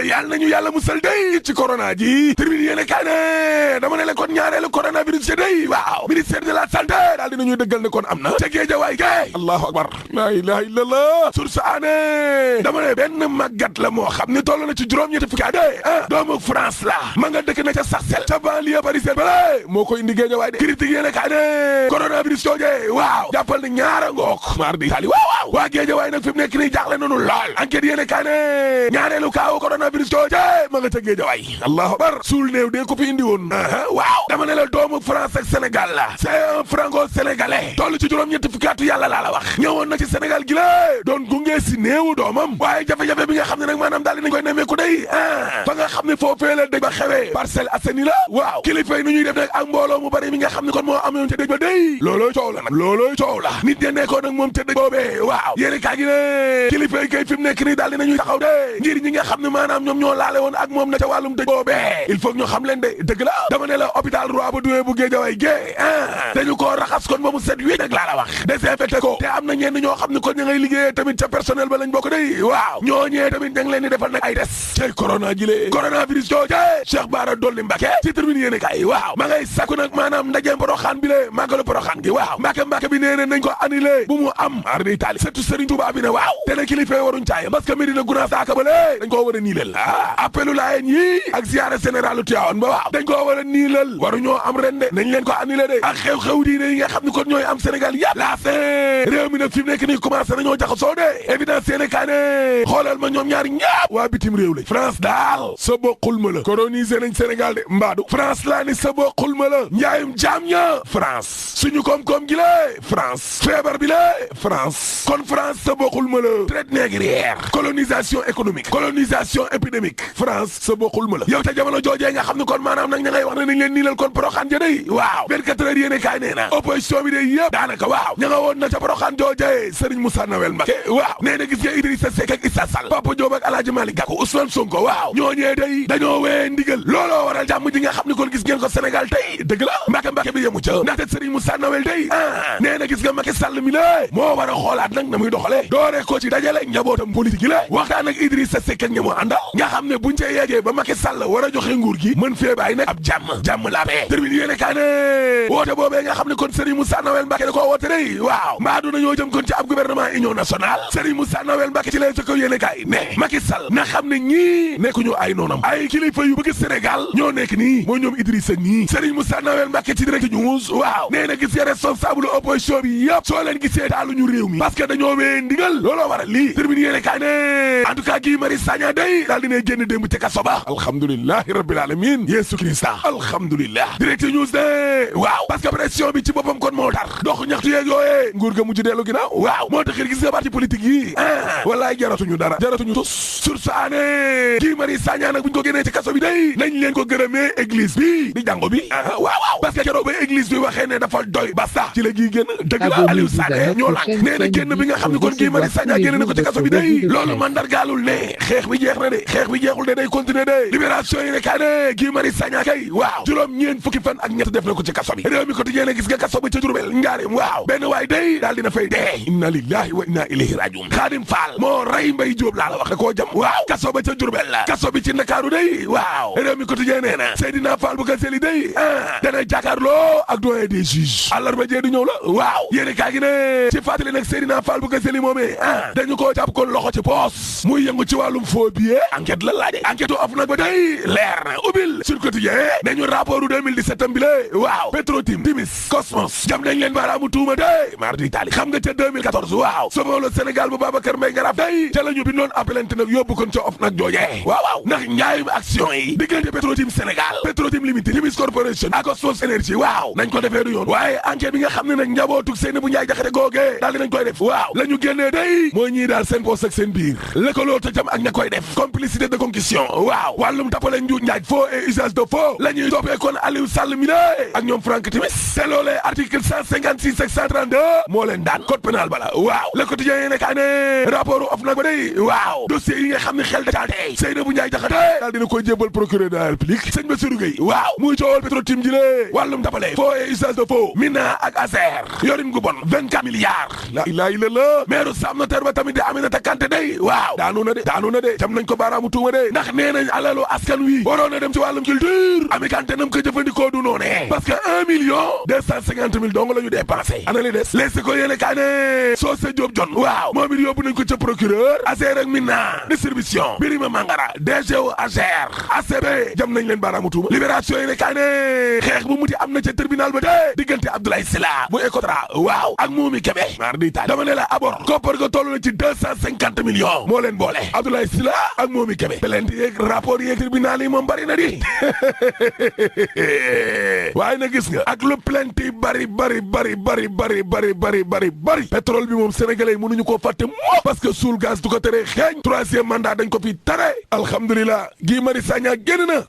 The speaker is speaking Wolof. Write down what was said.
yàlla nañu yàlla musal day ci corona ji termine yéene kaay ne dama ne la kon ñaareelu coronavirus ci day waaw ministère de la santé daal dinañuy dëggal ne kon am na ca Géejawaay gay allahu akbar la ilaha illallah source aané dama ne benn màggat la moo xam ne toll na ci juróom-ñetti fukki at doomu France la ma nga dëkk na ca Sarcelles ca banlieue parisienne bale moo ko indi Géejawaay de critique yéene kaay ne coronavirus jooje waaw jàppal ne ñaara ngook mardi tali waaw waa Géejawaay nag fi mu nekk nii jaaxle nanu lool enquête yéene kaay ne ñaareelu kaawu coronavirus jooje ma nga ca Géejawaay allahu akbar suul néew de ko fi indi woon waaw dama ne la doomu France ak Sénégal la c'est un franco-sénégalais toll ci juróom-ñetti fukki at yàlla laa la wax ñëwoon na ci Sénégal gi la doon gunge si néewu doomam waaye jafe-jafe bi nga xam ne nag maanaam daal dinañ koy nemmeeku day fa nga xam ne foofee la dëj ba xewee Parcelles Assainies la waaw kilifa yi nu ñuy def nag ak mbooloo mu bari mi nga xam ne kon moo amoon ca dëj ba day loolooy coow la nag loolooy coow la nit ña nekkoon nag moom ca dëj boobee waaw yéeni kaa gi ne kilifa yi kay fi mu nekk nii daal dinañuy taxaw de ngir ñi nga xam ne maanaam ñoom ñoo laale woon ak moom na ca wàllum dëj boobee il faut ñu xam leen de dëgg la dama ne la hôpital Roi Baudouin bu Guédiawaye gée dañu koo raxas kon ba mu set wécc nag laa la wax désinfecté ko te am na ñenn ñoo xam ne kon ña ngay liggéeyee tamit ca personnel ba lañ bokk day waaw ñooñee tamit ña ngi leen di defal nag ay des cay corona ji lee coronavirus jooje Cheikh Bara Dolly Mbacké ci tribune yéene kay waaw ma ngay sakku nag maanaam ndaje Porokhane bi le màggalu Porokhane gi waaw Mbacké bi nee nañ ko annulé bu mu am ardi tali surtout Serigne Touba bi ne waaw te ne kilifa waruñ caayam parce que Médina Gounass daaka ba lée dañ koo war a niilal appelu laayeen yi ak ziara généralu Tivaouane ba waaw dañ koo war a niilal waruñoo am ren de nañ leen ko annulé de ak xew-xew diine yi nga xam ne kon ñooy am Sénégal yàpp réew mi nag fi mu nekk nii commencé nañoo jaxasoo de évidence yéene kaa ne xoolal ma ñoom ñaari ñaap waa bitim réew la France daal sa boqul ma la colonisé nañ Sénégal de mbaadu France laa ni sa boqul ma la njaayum jaam ña France suñu koom-koom gi la France feebar bi la France kon France sa boqul ma la traite négrière colonisation économique colonisation épidémique France sa boqul ma la yow te jamono joojee nga xam ne kon maanaam nag ña ngay wax ne nañ leen niilal kon Porokhane jëday waaw 24 heures yéene kaay nee na opposition bi de yëpp daanaka waaw ña nga woon na ca Porokhane joojee Serigne Moussa Nawel Mbacké waaw nee na gis nga Idrissa Seck ak Issa Sall Papa Diop ak Alhaji Malick Gakou Ousmane Sonko waaw ñooñee day dañoo wee ndigal looloo waral jàmm ji nga xam ne kon gis ngeen ko Sénégal tey dëgg la Mbacké bi yemu ca ndaxte Serigne Moussa Nawel day nee na gis nga Macky Sall mi la moo war a xoolaat nag na muy doxalee doore ko ci dajale njabootam politique yi la waxtaan ak Idrissa Seck ak ña mu àndal nga xam ne buñ cee yeggee ba Macky Sall war a joxe nguur gi mën fee bàyyi nag ab jàmm la bee termine yéene kaa ne woote boobee nga xam ne kon Serigne Moussa Nawel Mbacké da koo woote day waaw mbaa du nañoo jëm kon ci ab gouvernement union nationale Serigne Moussa Nawel Mbacké ci leen sa ko yéene kaay ne Macky Sall na xam ne ñii nekkuñu ay noonam ay kilifa yu bëgg Sénégal ñoo nekk nii mooy ñoom Idrissa nii Serigne Moussa Nawel Mbacké ci direct news waaw nee na gis nga responsable opposition bi yëpp soo leen gisee daaluñu réew mi parce que dañoo wee ndigal looloo waral lii termine yéene kaay ne en tout cas Guy Marius Sagna day daal dina génn démb ca kaso ba alhamdulillahi rabbil alamin Yeesu Krista alhamdulillah direct news de waaw parce que pression bi ci boppam kon moo tar dox ñaxtu yeeg yooyee nguur ga mujj dellu ginnaaw waaw moo tax gis nga parti politique yi wallaay jaratuñu dara jaratuñu tus source aané Guy Marius Sagna nag buñ ko génnee ci kaso bi day nañ leen ko gërëmee église bi di jàngo bi waaw parce que keroog ba église bi waxee ne dafa doy ba sax ci la Guy génn dëgg la Aliou Sané ñoo lànk nee na génn bi nga xam ne kon Guy Marius Sagna génne na ko ci kaso bi day loolu mandargaalul ne xeex bi jeex na de xeex bi jeexul de day continuer de libération yi ne kaa ne Guy Marius Sagna kay waaw juróom ñeen fukki fan ak ñett def na ko ci kaso bi réew mi quotidien gis nga kaso ba ca Jurbel njaarim waaw benn waay day daal dina fay dee inna lillahi wa inna ilayhi rajiun Khadim Fall moo rey Mbaye Diop laa la wax da koo jam waaw kaso ba ca Jurbel la kaso bi ci Ndakaaru day waaw réew mi quotidien nee na Seydina Fall bu Kaseli day dana jàkkaarloo ak doyen des juges àllarba jee di ñëw la waaw yéene kaa gi ne ci fàttali nag Seydina Fall bu Kaseli moomee dañu koo jàpp kon loxo ci poos muy yëngu ci wàllum faux billet enquête la laaje enquête of nag ba day leer na ubbil sur quotidien nañu rapport 2017 am bi le waaw Petrotim Timis Cosmos jam nañ leen baaraamu tuuma day mardi Italie xam nga ca 2014 waaw Sauvons le Sénégal bu Babacar Mbaye Ngaraf day ca la ñu bindoon appelante nag yóbbu kon ca of nag joojee waaw ndax njaayum action yi diggante Petrotim Sénégal Petrotim Limited Timis Corporation ak Cosmos Énergie waaw nañ ko defee du yoon waaye enquête bi nga xam ne nag njabootug Seynabou Ndiaye Diakhaté googee daal di nañ koy def waaw la ñu génnee day mooy ñii daal seen poos ak seen biir lëkkaloo ta jam ak ña koy def complicité de concussion waaw wàllum tapale njuuj njaaj faux et usage de faux la ñuy toppee kon Aliou Sall mi lé ak ñoom Franck Timis te loolee article 156 ak 132 moo leen daan code pénal bala waaw le quotidien yi nekkaa ne rapport of nag ba day waaw dossier yi nga xam ne xel da caa tey Seynabou Ndiaye Diakhaté daal dina koy jébbal procureur de la République sëñ Bassirou Gueye waaw muy coowal Petrotim ji lée wàllum tapale faux et usage de faux Mina ak Azer yorin gu bon 24 milliards la ilaha illallah maire Sam Notaire ba tamit di Aminata Kanté day waaw daanu na de jam nañ ko baaraamu tuuma de ndax nee nañ alalu askan wi waroon a dem ci wàllum culture Ami Kanté nam ko jëfandikoo du noone parce que 1,250,000 dong la ñu dépensé ana li des leesi ko yéene kaa ne Socé Diop John waaw moom it yóbbu nañ ko ca procureur ASER ak Mina distribution Birima Mangara DGO AGER ACB jam nañ leen baaraamu tuuma libération yéene kaa ne xeex bu muti am na ca tribunal ba de diggante Abdoulaye Sylla bu Ecotra waaw ak Moumi Kébé maar di taal dama ne la abor koppar ko toll na ci 250 millions moo leen boole Abdoulaye Sylla ak Momi Kébé plainte yeeg rapport yeeg tribunal yi moom bari na di waaye na gis nga ak lu plainte yi bari pétrole bi moom sénégalais yi mënuñu koo fàtte moo parce que suul gaz du ko tere xeeñ 3e mandat dañ ko fi tere alhamdulilah Guy Marius Sagna génn na